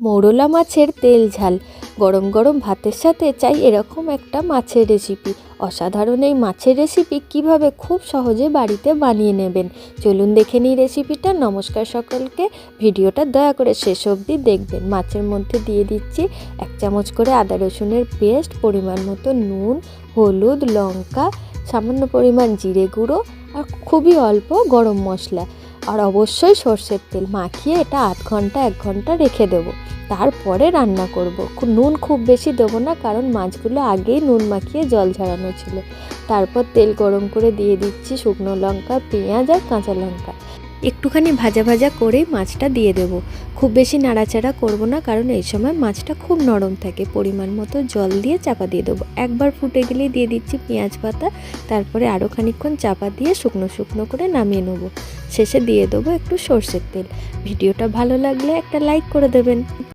মৌরলা মাছের তেল ঝাল গরম গরম ভাতের সাথে চাই এরকম একটা মাছের রেসিপি। অসাধারণ এই মাছের রেসিপি কিভাবে খুব সহজে বাড়িতে বানিয়ে নেবেন চলুন দেখে নিই রেসিপিটা। নমস্কার সকলকে, ভিডিওটা দয়া করে শেষ অবধি দেখবেন। মাছের মধ্যে দিয়ে দিচ্ছি 1 চামচ করে আদা রসুনের পেস্ট, পরিমাণ মতো নুন, হলুদ, লঙ্কা, সামান্য পরিমাণ জিরে গুঁড়ো আর খুবই অল্প গরম মশলা আর অবশ্যই সর্ষের তেল মাখিয়ে এটা 1 ঘন্টা রেখে দেবো। তারপরে রান্না করব। নুন খুব বেশি দেবো না, কারণ মাছগুলো আগেই নুন মাখিয়ে জল ঝরানো ছিল। তারপর তেল গরম করে দিয়ে দিচ্ছি শুকনো লঙ্কা, পেঁয়াজ আর কাঁচা লঙ্কা। একটুখানি ভাজা ভাজা করেই মাছটা দিয়ে দেবো। খুব বেশি নাড়াচাড়া করব না, কারণ এই সময় মাছটা খুব নরম থাকে। পরিমাণ মতো জল দিয়ে চাপা দিয়ে দেবো। একবার ফুটে গেলেই দিয়ে দিচ্ছি পেঁয়াজ পাতা। তারপরে আরও খানিকক্ষণ চাপা দিয়ে শুকনো শুকনো করে নামিয়ে নেবো। শেষে দিয়ে দেবো একটু সর্ষের তেল। ভিডিওটা ভালো লাগলে একটা লাইক করে দেবেন।